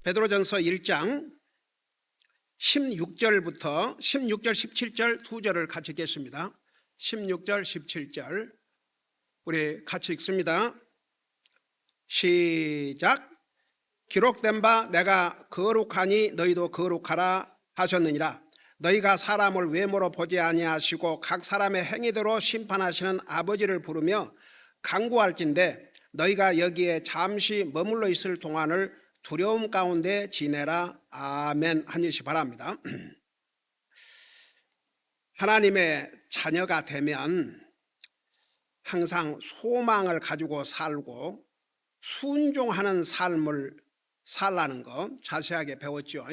베드로전서 1장 16절부터 16절 17절 두 절을 같이 읽겠습니다. 16절 17절 우리 같이 읽습니다. 시작. 기록된 바 내가 거룩하니 너희도 거룩하라 하셨느니라. 너희가 사람을 외모로 보지 아니하시고 각 사람의 행위대로 심판하시는 아버지를 부르며 간구할진대 너희가 여기에 잠시 머물러 있을 동안을 두려움 가운데 지내라. 아멘 하시기 바랍니다. 하나님의 자녀가 되면 항상 소망을 가지고 살고 순종하는 삶을 살라는 거 자세하게 배웠죠.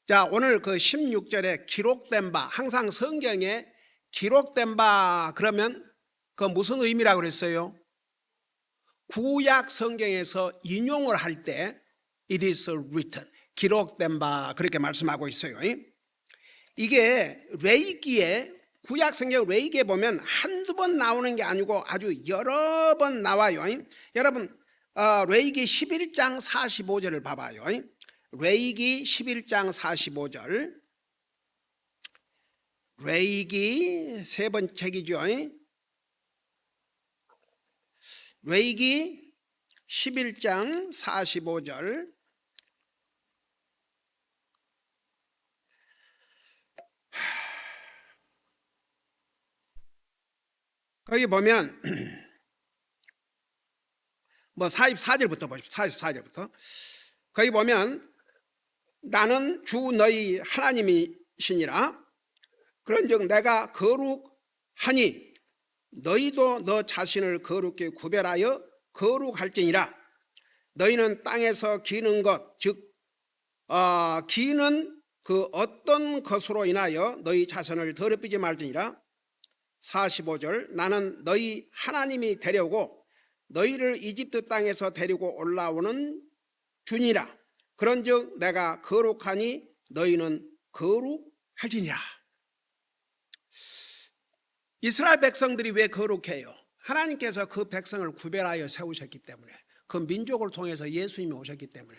자, 오늘 그 16절에 기록된 바, 항상 성경에 기록된 바 그러면 그 무슨 의미라고 그랬어요? 구약 성경에서 인용을 할 때 it is written, 기록된 바 그렇게 말씀하고 있어요. 이게 레위기에 구약 성경 레위기에 보면 한두 번 나오는 게 아니고 아주 여러 번 나와요. 여러분 레위기 11장 45절을 봐봐요. 레위기 11장 45절 레위기 세 번째 책이죠. 레위기 11장 45절 거기 보면 뭐 44절부터 보십시오. 44절부터 거기 보면 나는 주 너희 하나님이시니라. 그런즉 내가 거룩하니 너희도 너 자신을 거룩게 구별하여 거룩할지니라. 너희는 땅에서 기는 것 즉 기는 그 어떤 것으로 인하여 너희 자손을 더럽히지 말지니라. 45절 나는 너희 하나님이 되려고 너희를 이집트 땅에서 데리고 올라오는 주니라. 그런즉 내가 거룩하니 너희는 거룩할지니라. 이스라엘 백성들이 왜 거룩해요? 하나님께서 그 백성을 구별하여 세우셨기 때문에, 그 민족을 통해서 예수님이 오셨기 때문에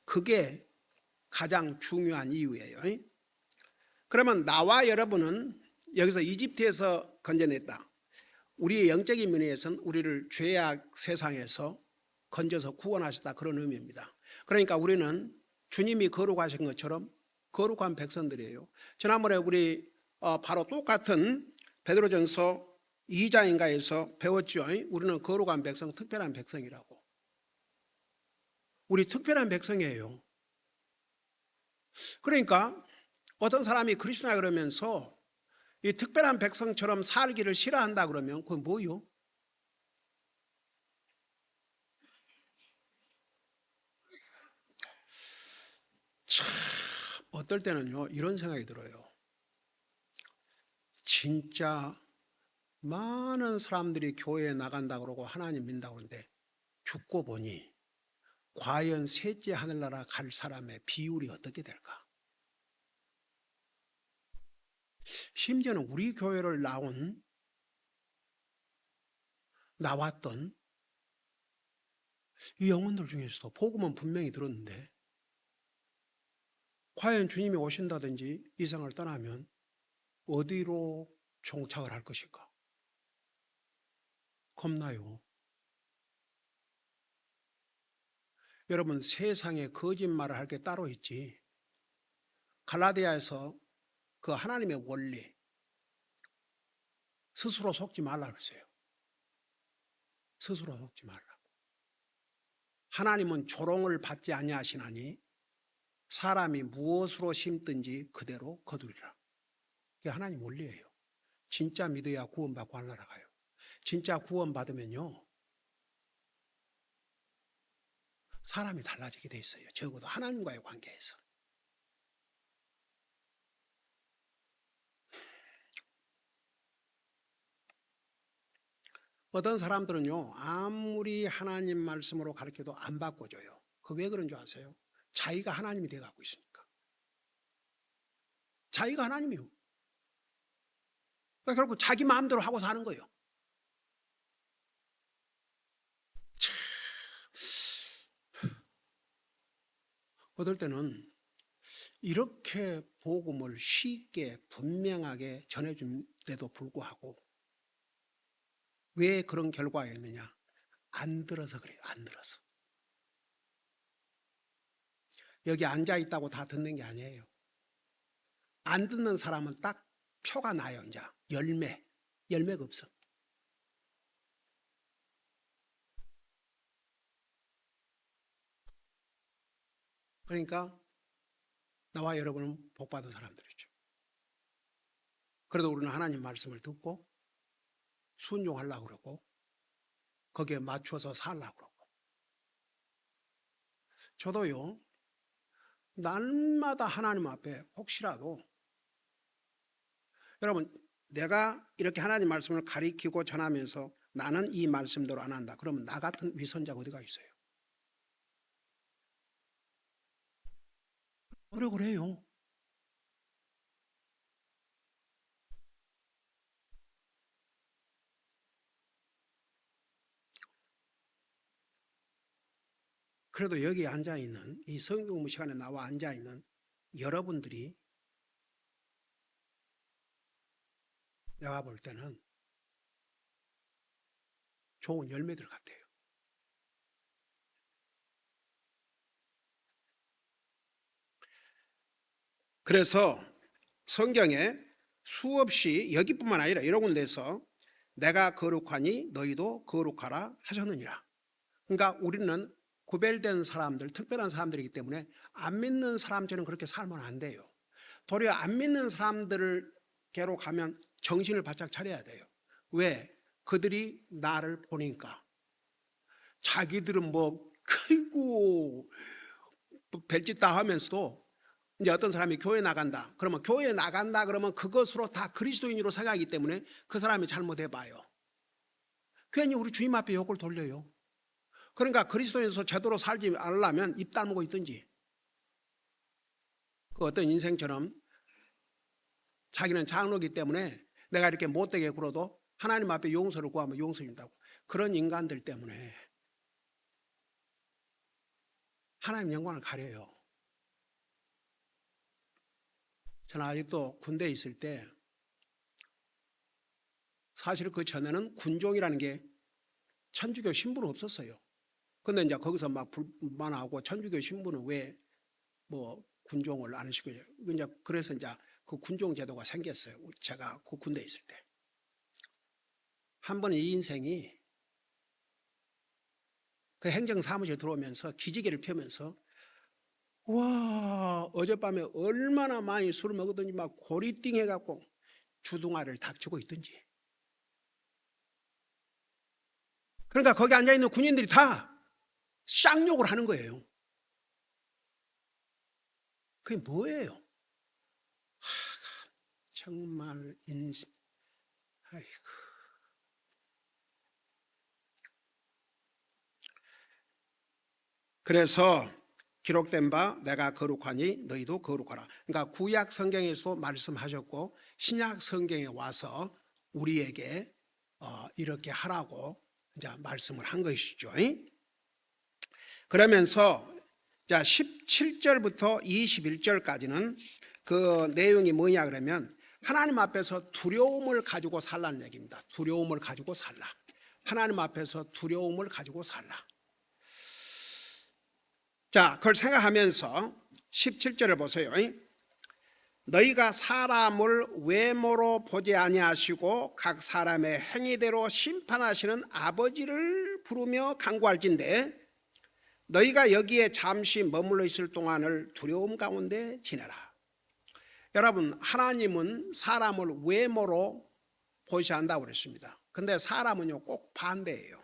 그게 가장 중요한 이유예요. 그러면 나와 여러분은 여기서 이집트에서 건져냈다. 우리의 영적인 면에서는 우리를 죄악 세상에서 건져서 구원하셨다, 그런 의미입니다. 그러니까 우리는 주님이 거룩하신 것처럼 거룩한 백성들이에요. 지난번에 우리 바로 똑같은 베드로전서 2장인가에서 배웠죠. 우리는 거룩한 백성, 특별한 백성이라고. 우리 특별한 백성이에요. 그러니까 어떤 사람이 그리스도냐 그러면서 이 특별한 백성처럼 살기를 싫어한다 그러면 그건 뭐요? 참 어떨 때는요 이런 생각이 들어요. 진짜 많은 사람들이 교회에 나간다 그러고 하나님 믿는다 그러는데 죽고 보니 과연 셋째 하늘나라 갈 사람의 비율이 어떻게 될까? 심지어는 우리 교회를 나왔던 이 영혼들 중에서도 복음은 분명히 들었는데 과연 주님이 오신다든지 이 세상을 떠나면 어디로 종착을 할 것일까? 겁나요. 여러분, 세상에 거짓말을 할 게 따로 있지. 갈라디아에서 그 하나님의 원리 스스로 속지 말라 그랬어요. 스스로 속지 말라. 하나님은 조롱을 받지 아니하시나니 사람이 무엇으로 심든지 그대로 거두리라. 그게 하나님 원리예요. 진짜 믿어야 구원받고 하늘나라 가요. 진짜 구원받으면요 사람이 달라지게 돼 있어요. 적어도 하나님과의 관계에서. 어떤 사람들은요 아무리 하나님 말씀으로 가르쳐도 안 바꿔줘요. 그 왜 그런 줄 아세요? 자기가 하나님이 돼가고 있으니까. 자기가 하나님이요. 그러니까 결국 자기 마음대로 하고 사는 거예요. 어떨 때는 이렇게 복음을 쉽게 분명하게 전해준데도 불구하고 왜 그런 결과가 있느냐? 안 들어서 그래요. 안 들어서. 여기 앉아 있다고 다 듣는 게 아니에요. 안 듣는 사람은 딱 표가 나요. 이제 열매가 없어. 그러니까 나와 여러분은 복받은 사람들이죠. 그래도 우리는 하나님 말씀을 듣고 순종하려고 그러고 거기에 맞춰서 살려고 그러고. 저도요, 날마다 하나님 앞에 혹시라도 여러분, 내가 이렇게 하나님 말씀을 가리키고 전하면서 나는 이 말씀대로 안 한다. 그러면 나 같은 위선자가 어디가 있어요? 그래요. 그래도 여기 앉아있는 이 성경 시간에 나와 앉아있는 여러분들이 내가 볼 때는 좋은 열매들 같아요. 그래서 성경에 수없이 여기뿐만 아니라 여러 군데에서 내가 거룩하니 너희도 거룩하라 하셨느니라. 그러니까 우리는 구별된 사람들, 특별한 사람들이기 때문에 안 믿는 사람처럼 그렇게 살면 안 돼요. 도리어 안 믿는 사람들께로 가면 정신을 바짝 차려야 돼요. 왜? 그들이 나를 보니까 자기들은 뭐 크고 별짓 다 하면서도 이제 어떤 사람이 교회 나간다. 그러면 교회 나간다 그러면 그것으로 다 그리스도인으로 생각하기 때문에 그 사람이 잘못해 봐요. 괜히 우리 주님 앞에 욕을 돌려요. 그러니까 그리스도인으로서 제대로 살지 않으려면 입 다물고 있든지 그 어떤 인생처럼 자기는 장로기 때문에 내가 이렇게 못되게 굴어도 하나님 앞에 용서를 구하면 용서 준다고. 그런 인간들 때문에 하나님 영광을 가려요. 저는 아직도 군대에 있을 때 사실 그 전에는 군종이라는 게 천주교 신분은 없었어요. 근데 이제 거기서 막 불만하고 천주교 신분은 왜 뭐 군종을 안 시켜요. 이제 그래서 이제 그 군종 제도가 생겼어요. 제가 그 군대에 있을 때. 한 번 이 인생이 그 행정사무실 들어오면서 기지개를 펴면서 와 어젯밤에 얼마나 많이 술을 먹었든지 막 고리띵 해갖고 주둥아리를 닥치고 있든지. 그러니까 거기 앉아있는 군인들이 다 쌍욕을 하는 거예요. 그게 뭐예요? 정말 인생. 아이고. 그래서 기록된 바 내가 거룩하니 너희도 거룩하라. 그러니까 구약 성경에서도 말씀하셨고 신약 성경에 와서 우리에게 이렇게 하라고 이제 말씀을 한 것이죠. 그러면서 자 17절부터 21절까지는 그 내용이 뭐냐 그러면 하나님 앞에서 두려움을 가지고 살라는 얘기입니다. 두려움을 가지고 살라. 하나님 앞에서 두려움을 가지고 살라. 자, 그걸 생각하면서 17절을 보세요. 너희가 사람을 외모로 보지 아니하시고 각 사람의 행위대로 심판하시는 아버지를 부르며 간구할진대 너희가 여기에 잠시 머물러 있을 동안을 두려움 가운데 지내라. 여러분, 하나님은 사람을 외모로 보시한다고 그랬습니다. 근데 사람은요 꼭 반대예요.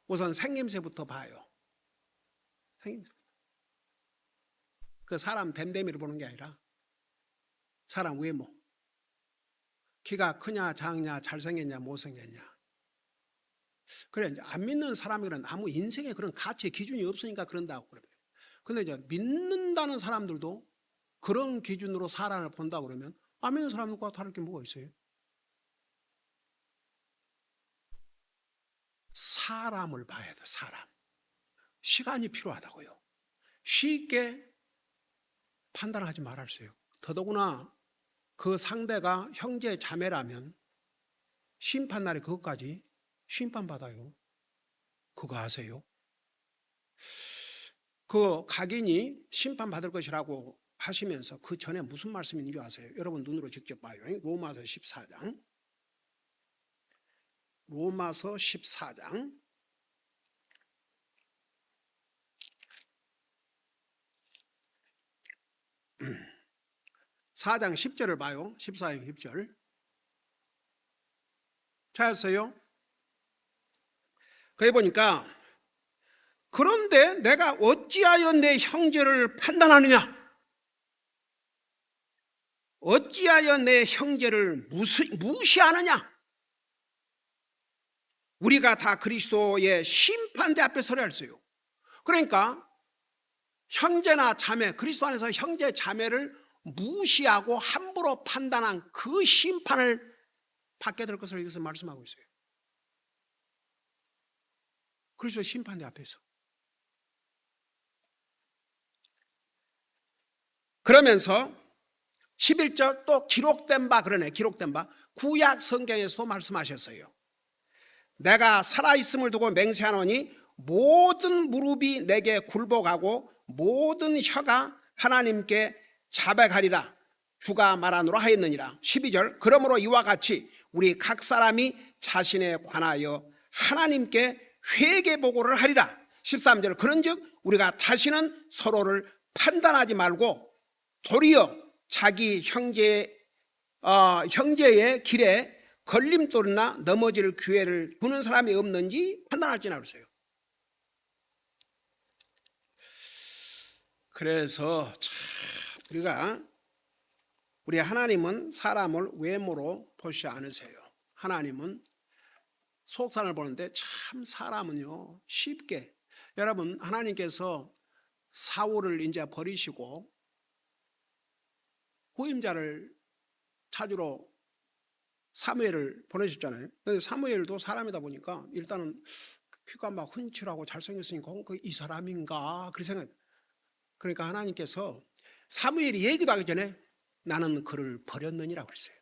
우선 생김새부터 봐요. 생김새. 그 사람 됨됨이를 보는 게 아니라 사람 외모. 키가 크냐 작냐 잘생겼냐 못생겼냐. 그래 이제 안 믿는 사람이란 아무 인생에 그런 가치의 기준이 없으니까 그런다고 그래요. 근데 이제 믿는다는 사람들도 그런 기준으로 사람을 본다 그러면 안 믿는 사람들과 다를 게 뭐가 있어요? 사람을 봐야 돼. 사람. 시간이 필요하다고요. 쉽게 판단하지 말았어요. 더더구나 그 상대가 형제 자매라면 심판날에 그것까지 심판받아요. 그거 아세요? 그 각인이 심판받을 것이라고 하시면서 그 전에 무슨 말씀인지 줄 아세요? 여러분 눈으로 직접 봐요. 로마서 14장. 로마서 14장 4장 10절을 봐요. 14장 10절. 찾았어요? 거기 보니까 그런데 내가 어찌하여 내 형제를 판단하느냐? 어찌하여 내 형제를 무시하느냐? 우리가 다 그리스도의 심판대 앞에 서야 했어요. 그러니까 형제나 자매, 그리스도 안에서 형제 자매를 무시하고 함부로 판단한 그 심판을 받게 될 것을 여기서 말씀하고 있어요. 그리스도의 심판대 앞에서. 그러면서 11절 또 기록된 바, 그러네, 기록된 바 구약 성경에서도 말씀하셨어요. 내가 살아있음을 두고 맹세하노니 모든 무릎이 내게 굴복하고 모든 혀가 하나님께 자백하리라 주가 말하노라 하였느니라. 12절 그러므로 이와 같이 우리 각 사람이 자신에 관하여 하나님께 회개 보고를 하리라. 13절 그런즉 우리가 다시는 서로를 판단하지 말고 도리어 자기 형제의 길에 걸림돌이나 넘어질 기회를 주는 사람이 없는지 판단할지나 그러세요. 그래서 참 우리 하나님은 사람을 외모로 보시지 않으세요. 하나님은 속산을 보는데 참 사람은요 쉽게, 여러분 하나님께서 사울을 이제 버리시고 후임자를 찾으러 사무엘을 보내셨잖아요. 근데 사무엘도 사람이다 보니까 일단은 키가 막 훤칠하고 잘생겼으니까 이 사람인가 그렇게 생각해요. 그러니까 하나님께서 사무엘이 얘기도 하기 전에 나는 그를 버렸느니라고 그랬어요.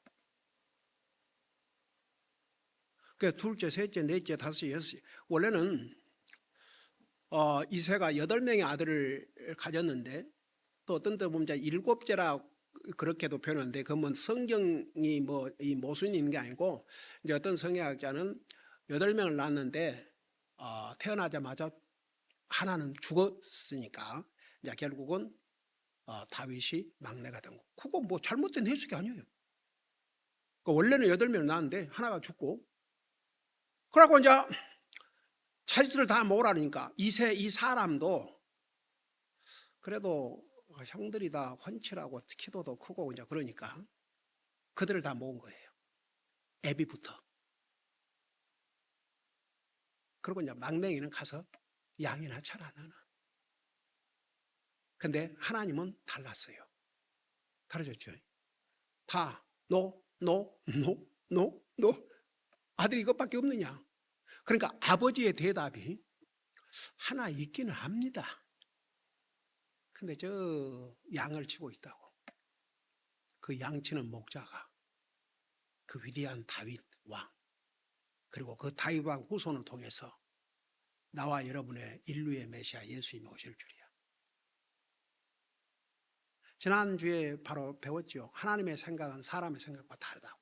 그 둘째, 셋째, 넷째, 다섯째, 여섯째. 원래는 이새가 8명의 아들을 가졌는데 또 어떤 때 보면 7째라 그렇게도 표현하는데 그건 성경이 이 모순이 있는 게 아니고 이제 어떤 성경학자는 8명을 낳았는데 태어나자마자 하나는 죽었으니까 이제 결국은 다윗이 막내가 된 거. 그거 뭐 잘못된 해석이 아니에요. 그러니까 원래는 8명을 낳았는데 하나가 죽고 그러고 이제 자식들을 다 모으라니까 이 사람도 그래도 형들이 다 훤칠하고 키도 더 크고 이제 그러니까 그들을 다 모은 거예요. 애비부터. 그리고 이제 막내이는 가서 양이나 쳐라 너는. 근데 하나님은 달랐어요. 다르셨죠? 다 노. 아들이 이것밖에 없느냐? 그러니까 아버지의 대답이 하나 있기는 합니다. 근데 저 양을 치고 있다고. 그 양치는 목자가 그 위대한 다윗 왕, 그리고 그 다윗 왕 후손을 통해서 나와 여러분의 인류의 메시아 예수님이 오실 줄이야. 지난주에 바로 배웠죠. 하나님의 생각은 사람의 생각과 다르다고.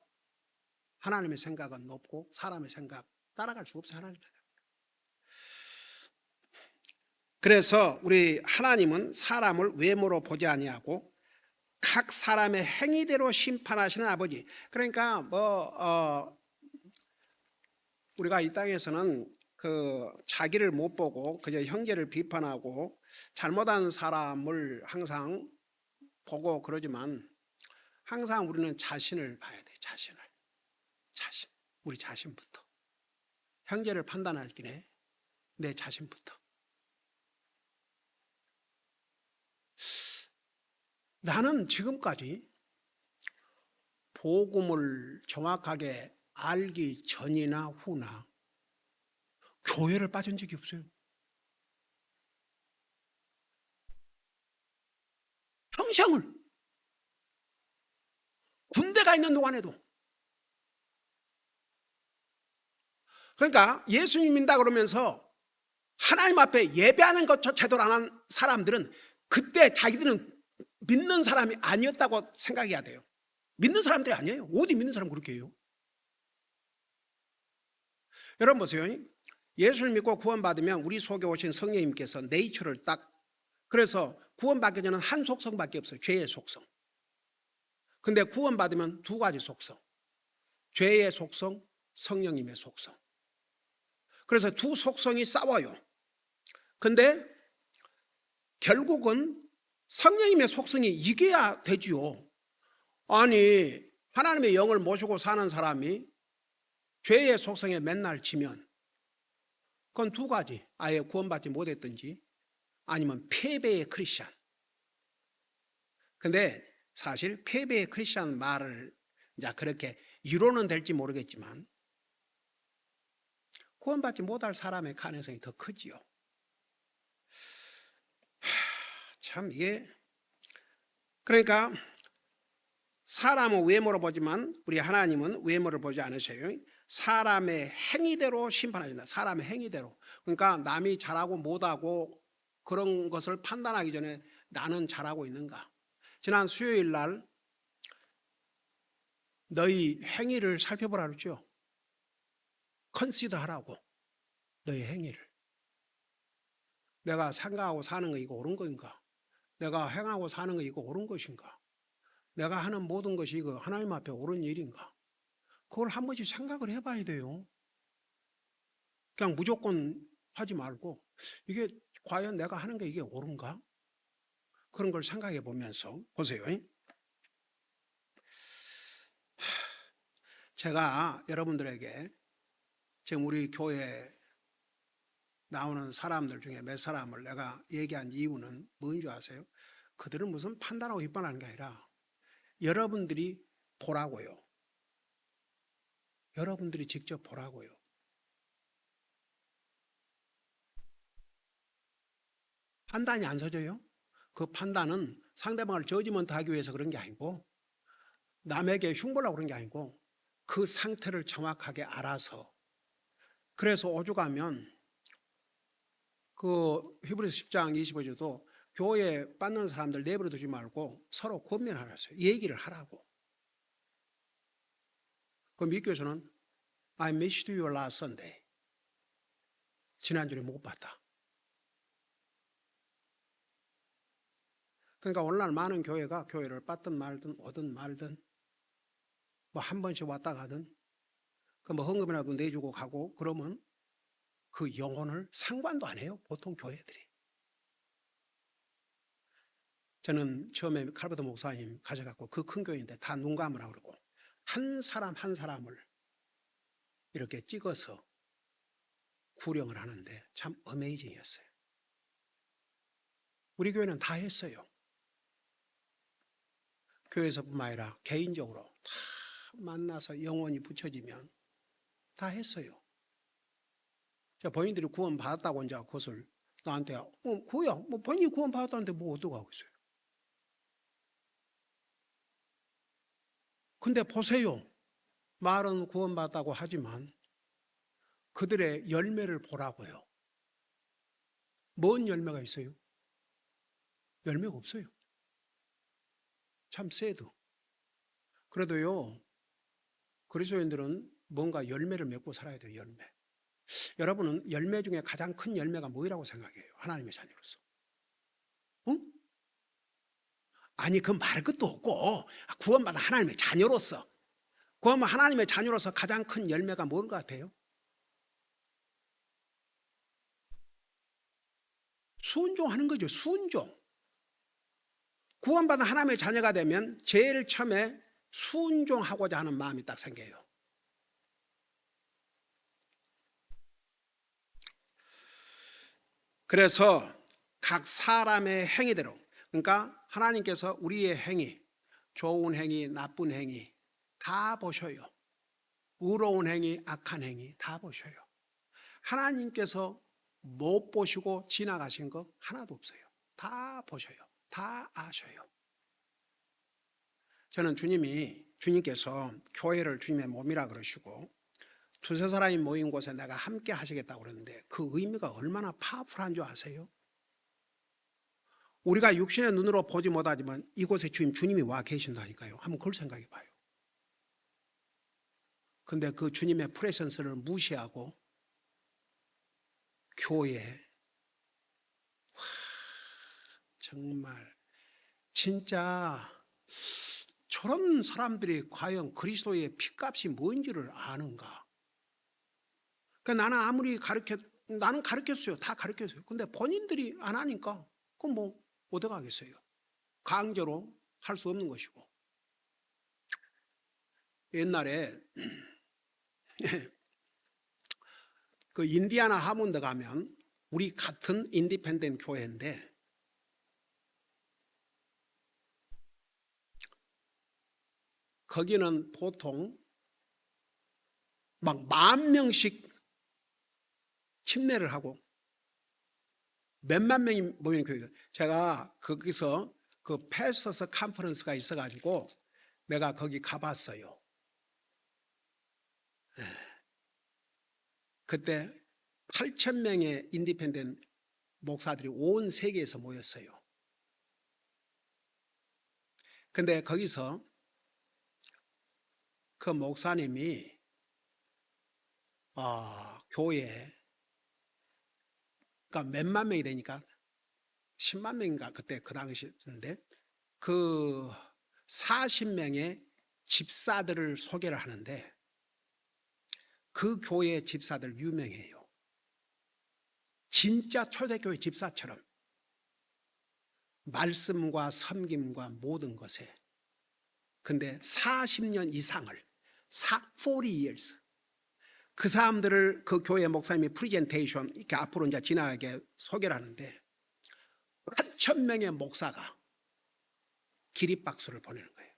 하나님의 생각은 높고 사람의 생각 따라갈 수 없어요. 하나님. 그래서 우리 하나님은 사람을 외모로 보지 아니하고 각 사람의 행위대로 심판하시는 아버지. 그러니까 우리가 이 땅에서는 그 자기를 못 보고 그저 형제를 비판하고 잘못한 사람을 항상 보고 그러지만 항상 우리는 자신을 봐야 돼. 자신. 우리 자신부터. 형제를 판단할 길에 내 자신부터. 나는 지금까지 복음을 정확하게 알기 전이나 후나 교회를 빠진 적이 없어요. 평생을. 군대가 있는 동안에도. 그러니까 예수님 믿는다 그러면서 하나님 앞에 예배하는 것조차 제대로 안 한 사람들은 그때 자기들은 믿는 사람이 아니었다고 생각해야 돼요. 믿는 사람들이 아니에요. 어디 믿는 사람 그렇게 해요? 여러분 보세요. 예수를 믿고 구원받으면 우리 속에 오신 성령님께서 네이처를 딱, 그래서 구원받기 전에는 한 속성밖에 없어요. 죄의 속성. 근데 구원받으면 두 가지 속성. 죄의 속성, 성령님의 속성. 그래서 두 속성이 싸워요. 근데 결국은 성령님의 속성이 이겨야 되지요. 아니, 하나님의 영을 모시고 사는 사람이 죄의 속성에 맨날 지면 그건 두 가지. 아예 구원받지 못했든지 아니면 패배의 크리스찬. 근데 사실 패배의 크리스찬 말을 이제 그렇게 이론은 될지 모르겠지만 구원받지 못할 사람의 가능성이 더 크지요. 참 이게, 그러니까 사람은 외모로 보지만 우리 하나님은 외모를 보지 않으세요. 사람의 행위대로 심판하신다. 사람의 행위대로. 그러니까 남이 잘하고 못하고 그런 것을 판단하기 전에 나는 잘하고 있는가. 지난 수요일 날 너희 행위를 살펴보라 그랬죠. 컨시더 하라고. 너희 행위를. 내가 생각하고 사는 거 이거 옳은 것인가? 내가 행하고 사는 거 이거 옳은 것인가? 내가 하는 모든 것이 이거 하나님 앞에 옳은 일인가? 그걸 한 번씩 생각을 해봐야 돼요. 그냥 무조건 하지 말고 이게 과연 내가 하는 게 이게 옳은가? 그런 걸 생각해 보면서 보세요. 제가 여러분들에게 지금 우리 교회에 나오는 사람들 중에 몇 사람을 내가 얘기한 이유는 뭔지 아세요? 그들은 무슨 판단하고 비판하는 게 아니라 여러분들이 보라고요. 여러분들이 직접 보라고요. 판단이 안 서져요? 그 판단은 상대방을 저지먼트 하기 위해서 그런 게 아니고 남에게 흉보려고 그런 게 아니고 그 상태를 정확하게 알아서, 그래서 오죽하면 그 히브리서 10장 25절도 교회 받는 사람들 내버려 두지 말고 서로 권면하라어요. 얘기를 하라고. 그 미교에서는 I missed you last Sunday. 지난주에 못 봤다. 그러니까 오늘날 많은 교회가 교회를 받든 말든 오든 말든 뭐 한 번씩 왔다 가든 그 뭐 헌금이라도 내주고 가고 그러면 그 영혼을 상관도 안 해요. 보통 교회들이. 저는 처음에 칼버트 목사님 가져갖고 그 큰 교회인데 다 눈 감으라고 그러고 한 사람 한 사람을 이렇게 찍어서 구령을 하는데 참 어메이징이었어요. 우리 교회는 다 했어요. 교회에서뿐만 아니라 개인적으로 다 만나서 영혼이 붙여지면 다 했어요. 본인들이 구원 받았다고 이제 그것을 나한테 그야 뭐 본인이 구원 받았다는데 뭐 어떡하고 있어요. 근데 보세요. 말은 구원 받았다고 하지만 그들의 열매를 보라고요. 뭔 열매가 있어요? 열매가 없어요. 참 새드. 그래도요, 그리스도인들은 뭔가 열매를 맺고 살아야 돼요. 열매. 여러분은 열매 중에 가장 큰 열매가 뭐라고 생각해요? 하나님의 자녀로서. 응? 아니 그 말 것도 없고 구원받은 하나님의 자녀로서, 구원받은 하나님의 자녀로서 가장 큰 열매가 뭔 것 같아요? 순종하는 거죠. 순종. 구원받은 하나님의 자녀가 되면 제일 처음에 순종하고자 하는 마음이 딱 생겨요. 그래서 각 사람의 행위대로, 그러니까 하나님께서 우리의 행위, 좋은 행위, 나쁜 행위 다 보셔요. 의로운 행위, 악한 행위 다 보셔요. 하나님께서 못 보시고 지나가신 거 하나도 없어요. 다 보셔요. 다 아셔요. 저는 주님께서 교회를 주님의 몸이라 그러시고 두세 사람이 모인 곳에 내가 함께 하시겠다고 그러는데 그 의미가 얼마나 파워풀한 줄 아세요? 우리가 육신의 눈으로 보지 못하지만 이곳에 주님이 와 계신다니까요. 한번 그걸 생각해 봐요. 근데 그 주님의 프레센스를 무시하고 교회, 정말 진짜 저런 사람들이 과연 그리스도의 피값이 뭔지를 아는가? 그러니까 나는 가르쳤어요. 다 가르쳤어요. 근데 본인들이 안 하니까 그럼 뭐 어떡하겠어요? 강제로 할 수 없는 것이고. 옛날에 그 인디아나 하몬드 가면 우리 같은 인디펜던트 교회인데 거기는 보통 막 10,000명씩 침례를 하고 몇만 명이 모이는 교회예요. 제가 거기서 그 패스터스 컨퍼런스가 있어가지고 내가 거기 가봤어요. 네. 그때 8,000명의 인디펜던트 목사들이 온 세계에서 모였어요. 근데 거기서 그 목사님이 교회에 그러니까 몇만 명이 되니까 10만 명인가 그때 그 당시였는데 그 40명의 집사들을 소개를 하는데 그 교회 집사들 유명해요. 진짜 초대교회 집사처럼 말씀과 섬김과 모든 것에. 근데 40년 이상을 40 years 그 사람들을 그 교회 목사님이 프리젠테이션 이렇게 앞으로 이제 지나가게 소개를 하는데 8,000명의 목사가 기립박수를 보내는 거예요.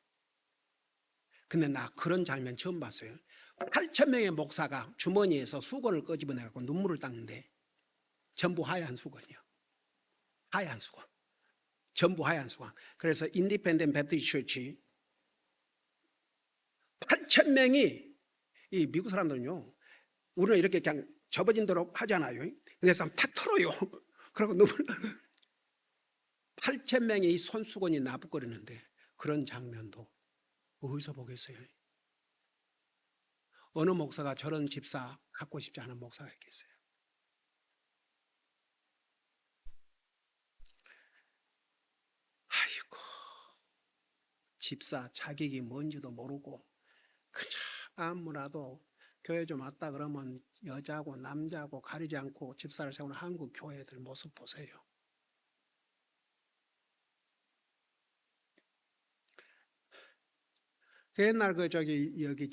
근데 나 그런 장면 처음 봤어요. 8,000명의 목사가 주머니에서 수건을 끄집어내갖고 눈물을 닦는데 전부 하얀 수건이요. 하얀 수건. 전부 하얀 수건. 그래서 인디펜던트 배프티스트 처치 8,000명이 이 미국 사람들은요. 우리는 이렇게 그냥 접어진 대로 하잖아요. 근데 사람 탁 털어요. 그리고 눈물 8,000명의 이 손수건이 나부거리는데 그런 장면도 어디서 보겠어요? 어느 목사가 저런 집사 갖고 싶지 않은 목사가 있겠어요? 아이고, 집사 자격이 뭔지도 모르고 그냥 아무나도 교회 좀 왔다 그러면 여자고 남자고 가리지 않고 집사를 세우는 한국 교회들 모습 보세요. 옛날 여기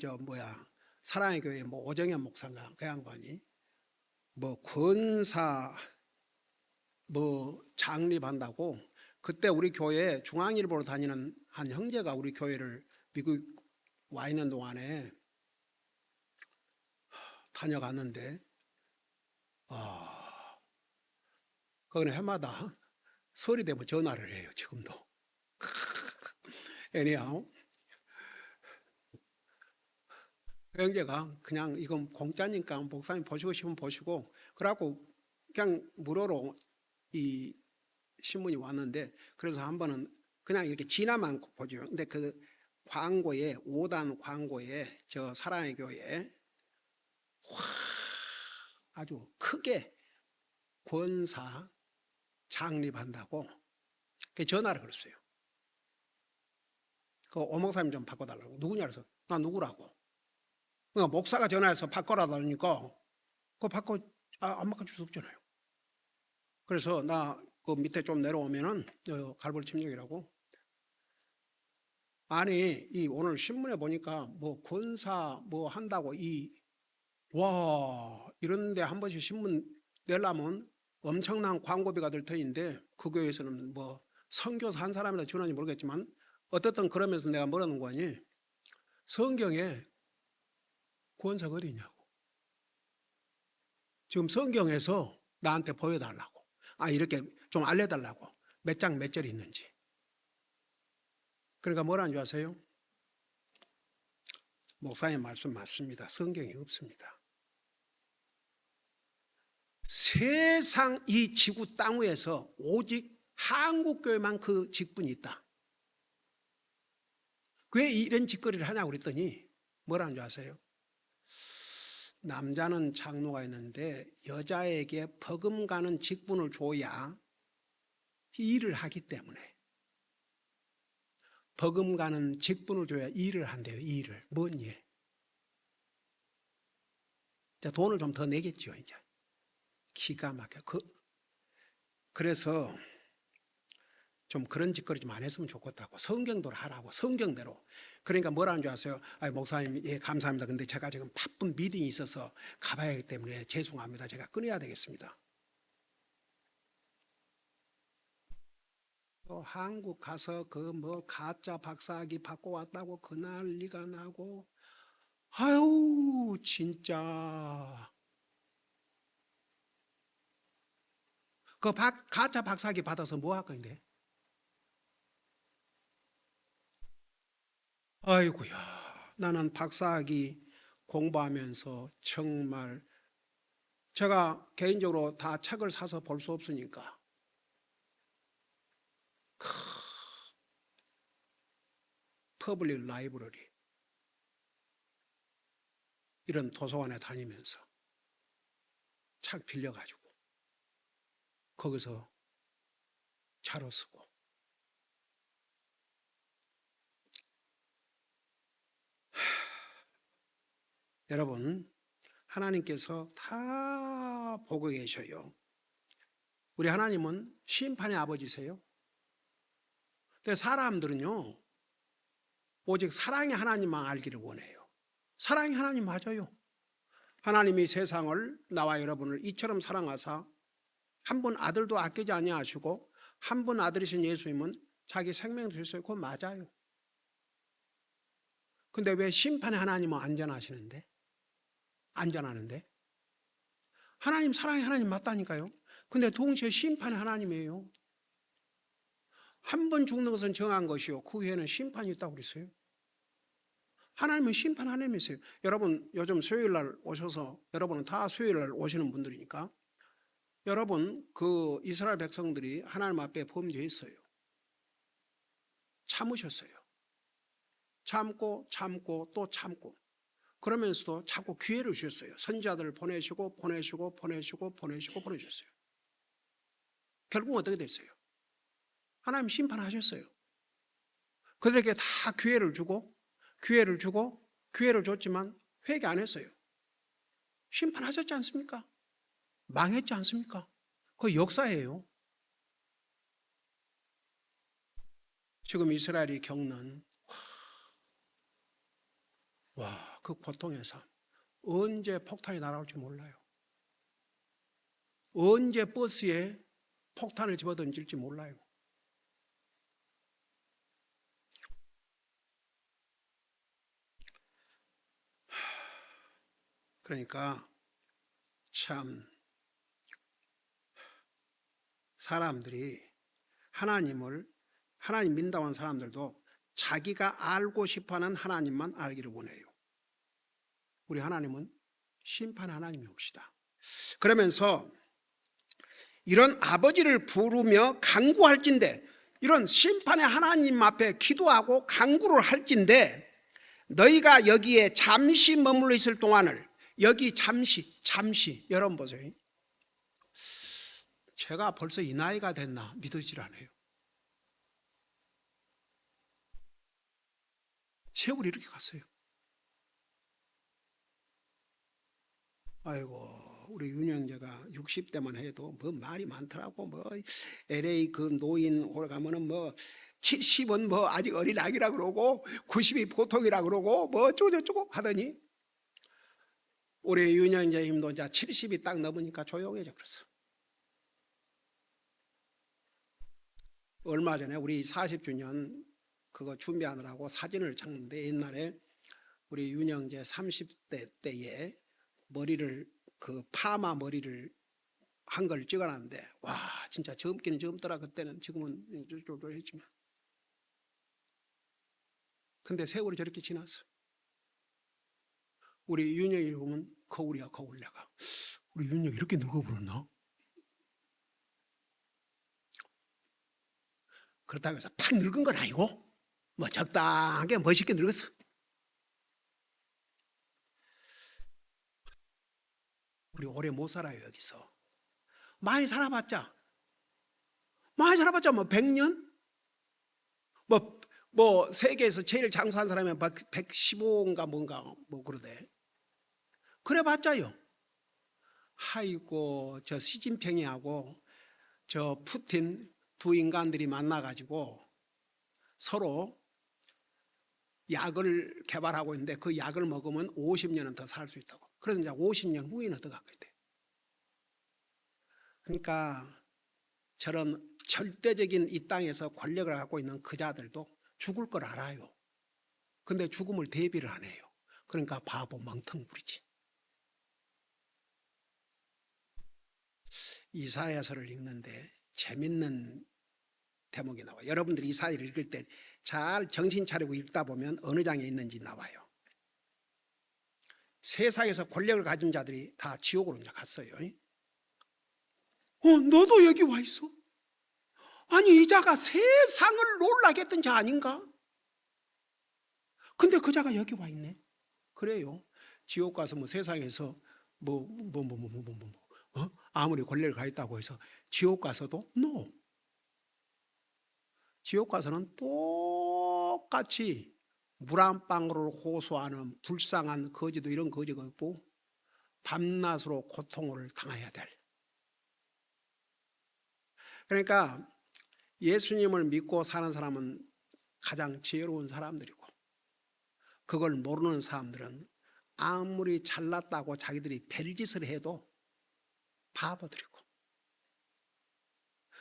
사랑의 교회 오정현 목사인가 그 양반이 권사 장립한다고 그때 우리 교회 중앙일보로 다니는 한 형제가 우리 교회를 미국 와 있는 동안에 다녀갔는데 거기는 해마다 설이 되면 전화를 해요. 지금도. anyhow 그 형제가 그냥 이건 공짜니까 목사님 보시고 싶으면 보시고 그래갖고 그냥 무료로 이 신문이 왔는데 그래서 한 번은 그냥 이렇게 지나만 보죠. 근데 그 광고에 5단 광고에 저 사랑의 교회 아주 크게 권사 창립한다고 전화를 걸었어요. 그 오목사님 좀 바꿔달라고. 누구냐 그래서 나 누구라고. 그러니까 목사가 전화해서 바꿔라니까 그거 안 바꿔줄 수 없잖아요. 그래서 나 그 밑에 좀 내려오면은 갈보리 침략이라고. 아니 오늘 신문에 보니까 권사 한다고 이런데 한 번씩 신문 내려면 엄청난 광고비가 들 터인데 그 교회에서는 선교사 한 사람이나 지원하는지 모르겠지만 어떻든 그러면서 내가 뭐라는 거니 성경에 권사가 어디 있냐고. 지금 성경에서 나한테 보여달라고. 이렇게 좀 알려달라고. 몇 장 몇 절이 있는지. 그러니까 뭐라는 줄 아세요? 목사님 말씀 맞습니다. 성경에 없습니다. 세상 이 지구 땅 위에서 오직 한국교회만 그 직분이 있다. 왜 이런 짓거리를 하냐고 그랬더니 뭐라는 줄 아세요? 남자는 장로가 있는데 여자에게 버금가는 직분을 줘야 일을 하기 때문에, 버금가는 직분을 줘야 일을 한대요. 일을. 뭔 일? 돈을 좀 더 내겠죠. 이제 기가 막혀. 그래서 좀 그런 짓거리 좀 안 했으면 좋겠다고. 성경대로 하라고. 성경대로. 그러니까 뭐라는 줄 아세요? 목사님, 예, 감사합니다. 근데 제가 지금 바쁜 미팅이 있어서 가봐야 하기 때문에 죄송합니다. 제가 끊어야 되겠습니다. 또 한국 가서 그 뭐 가짜 박사학위 받고 왔다고 그 난리가 나고, 아유 진짜 그 가짜 박사학위 받아서 뭐 할 건데? 아이고야, 나는 박사학위 공부하면서 정말 제가 개인적으로 다 책을 사서 볼 수 없으니까 퍼블릭 라이브러리 이런 도서관에 다니면서 책 빌려가지고 거기서 자료 쓰고, 여러분 하나님께서 다 보고 계셔요. 우리 하나님은 심판의 아버지세요. 근데 사람들은요 오직 사랑의 하나님만 알기를 원해요. 사랑의 하나님 맞아요. 하나님이 세상을, 나와 여러분을 이처럼 사랑하사 한 분 아들도 아끼지 아니하시고 한 분 아들이신 예수님은 자기 생명 주셨어요. 그건 맞아요. 근데 왜 심판의 하나님은 안전하시는데? 안전하는데? 하나님 사랑의 하나님 맞다니까요. 근데 동시에 심판의 하나님이에요. 한 번 죽는 것은 정한 것이요 그 후에는 심판이 있다고 그랬어요. 하나님은 심판 하나님이세요. 여러분 요즘 수요일 날 오셔서, 여러분은 다 수요일 날 오시는 분들이니까, 여러분 그 이스라엘 백성들이 하나님 앞에 범죄했어요. 참으셨어요. 참고 참고 또 참고, 그러면서도 자꾸 기회를 주셨어요. 선지자들을 보내시고 보내셨어요. 결국 어떻게 됐어요? 하나님 심판하셨어요. 그들에게 다 기회를 주고 기회를 줬지만 회개 안 했어요. 심판하셨지 않습니까? 망했지 않습니까? 그 역사예요. 지금 이스라엘이 겪는 그 고통의 삶, 언제 폭탄이 날아올지 몰라요. 언제 버스에 폭탄을 집어던질지 몰라요. 그러니까 참 사람들이 하나님 믿는다는 사람들도 자기가 알고 싶어하는 하나님만 알기를 원해요. 우리 하나님은 심판 하나님이옵시다. 그러면서 이런 아버지를 부르며 간구할진대, 이런 심판의 하나님 앞에 기도하고 간구를 할진대 너희가 여기에 잠시 머물러 있을 동안을, 여기 잠시 여러분 보세요. 제가 벌써 이 나이가 됐나 믿어지질 않아요. 세월이 이렇게 갔어요. 아이고, 우리 윤영재가 60대만 해도 뭐 말이 많더라고. 뭐 LA 그 노인 오래 가면은 뭐 70은 뭐 아직 어린 아기라 그러고 90이 보통이라 그러고 뭐 어쩌고 하더니 우리 윤영재 님도 이제 70이 딱 넘으니까 조용해져 버렸어. 얼마 전에 우리 40주년 그거 준비하느라고 사진을 찍는데, 옛날에 우리 윤영재 30대 때에 머리를, 그 파마 머리를 한 걸 찍어놨는데, 와 진짜 젊기는 젊더라. 그때는, 지금은 쫄쫄쫄했지만. 근데 세월이 저렇게 지났어. 우리 윤영이 보면 거울이야, 거울. 내가 우리 윤영이 이렇게 늙어버렸나? 그렇다고 해서 팍 늙은 건 아니고 뭐 적당하게 멋있게 늙었어. 우리 오래 못 살아요. 여기서 많이 살아봤자 뭐 100년? 뭐 세계에서 제일 장수한 사람이 115인가 뭔가 뭐 그러대. 그래봤자요. 아이고, 저 시진핑이하고 저 푸틴 두 인간들이 만나가지고 서로 약을 개발하고 있는데 그 약을 먹으면 50년은 더 살 수 있다고. 그래서 이제 50년 후에는 더 갖고 있대. 그러니까 저런 절대적인 이 땅에서 권력을 갖고 있는 그 자들도 죽을 걸 알아요. 근데 죽음을 대비를 안 해요. 그러니까 바보 멍텅구리지. 이사야서를 읽는데 재밌는 대목이 나와요. 여러분들이 이사야를 읽을 때 잘 정신 차리고 읽다 보면 어느 장에 있는지 나와요. 세상에서 권력을 가진 자들이 다 지옥으로 이제 갔어요. 너도 여기 와 있어? 아니, 이 자가 세상을 놀라게 했던 자 아닌가? 근데 그 자가 여기 와 있네. 그래요. 지옥 가서 뭐 세상에서 아무리 권력을 가졌다고 해서 지옥 가서도 no. 지옥 가서는 똑같이 물 한 방울을 호소하는 불쌍한 거지도 이런 거지가 없고 밤낮으로 고통을 당해야 될. 그러니까 예수님을 믿고 사는 사람은 가장 지혜로운 사람들이고 그걸 모르는 사람들은 아무리 잘났다고 자기들이 별짓을 해도 바보들이고.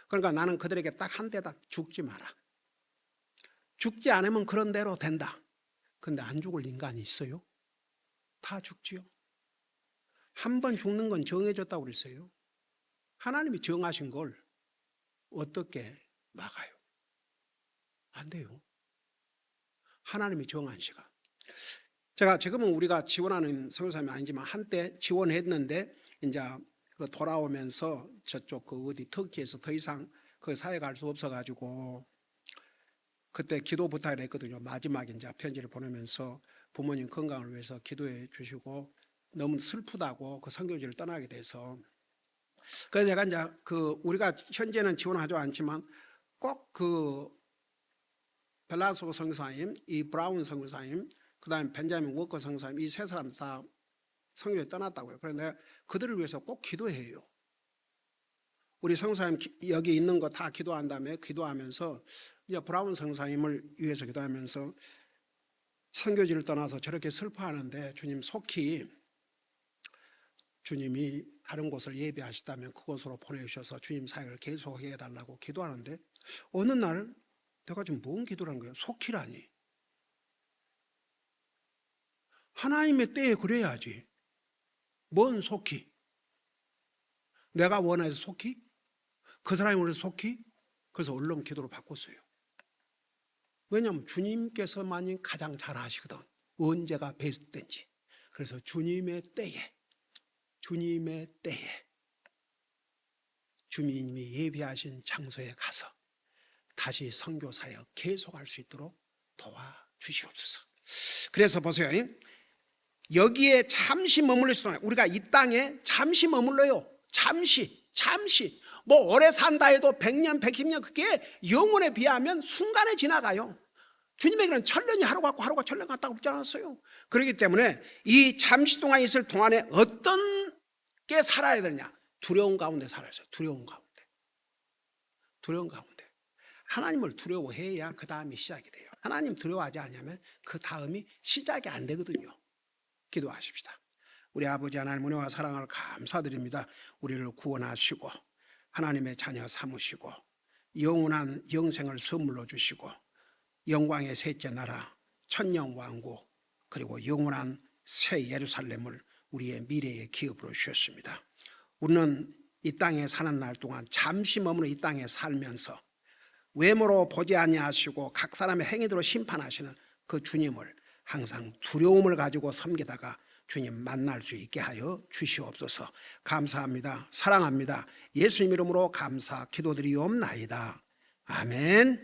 그러니까 나는 그들에게 딱 한 대다. 죽지 마라. 죽지 않으면 그런 대로 된다. 근데 안 죽을 인간이 있어요? 다 죽지요. 한 번 죽는 건 정해졌다고 그랬어요. 하나님이 정하신 걸 어떻게 막아요? 안 돼요. 하나님이 정한 시간. 제가 지금은 우리가 지원하는 선교사님이 아니지만 한때 지원했는데 이제 돌아오면서 저쪽 그 어디 터키에서 더 이상 그 사회 갈 수 없어가지고 그때 기도 부탁을 했거든요. 마지막에 이제 편지를 보내면서 부모님 건강을 위해서 기도해 주시고 너무 슬프다고 그 선교지를 떠나게 돼서 그래서 제가 이제 우리가 현재는 지원하지 않지만 꼭 그 벨라소 선교사님, 이 브라운 선교사님, 그다음에 벤자민 워커 선교사님 이 세 사람 다 선교에 떠났다고요. 그래서 내가 그들을 위해서 꼭 기도해요. 우리 선교사님 여기 있는 거 다 기도한 다음에 기도하면서 이제 브라운 선교사님을 위해서 기도하면서 선교지를 떠나서 저렇게 슬퍼하는데 주님 속히 주님이 다른 곳을 예비하시다면 그곳으로 보내주셔서 주님 사역을 계속해 달라고 기도하는데 어느 날 내가 지금 뭔 기도를 한 거예요? 속히라니. 하나님의 때에 그래야지. 뭔 속히? 내가 원해서 속히? 그 사람이 원해서 속히? 그래서 얼른 기도로 바꿨어요. 왜냐하면 주님께서만이 가장 잘 아시거든. 언제가 베스트인지. 그래서 주님의 때에 주님이 예비하신 장소에 가서 다시 선교 사역 계속할 수 있도록 도와주시옵소서. 그래서 보세요. 여기에 잠시 머물러 있어요. 우리가 이 땅에 잠시 머물러요. 잠시. 뭐 오래 산다 해도 100년, 110년 그게 영혼에 비하면 순간에 지나가요. 주님에게는 천년이 하루 같고 하루가 천년 같다고 그러지 않았어요. 그렇기 때문에 이 잠시 동안 있을 동안에 어떤 게 살아야 되느냐? 두려움 가운데 살아야 돼요. 두려움 가운데. 하나님을 두려워해야 그 다음이 시작이 돼요. 하나님 두려워하지 않으면 그 다음이 시작이 안 되거든요. 기도하십시다. 우리 아버지 하나님 은혜와 사랑을 감사드립니다. 우리를 구원하시고 하나님의 자녀 삼으시고 영원한 영생을 선물로 주시고 영광의 셋째 나라 천년왕국 그리고 영원한 새 예루살렘을 우리의 미래의 기업으로 주셨습니다. 우리는 이 땅에 사는 날 동안 잠시 머무는 이 땅에 살면서 외모로 보지 아니하시고 각 사람의 행위대로 심판하시는 그 주님을 항상 두려움을 가지고 섬기다가 주님 만날 수 있게 하여 주시옵소서. 감사합니다. 사랑합니다. 예수님 이름으로 감사 기도드리옵나이다. 아멘.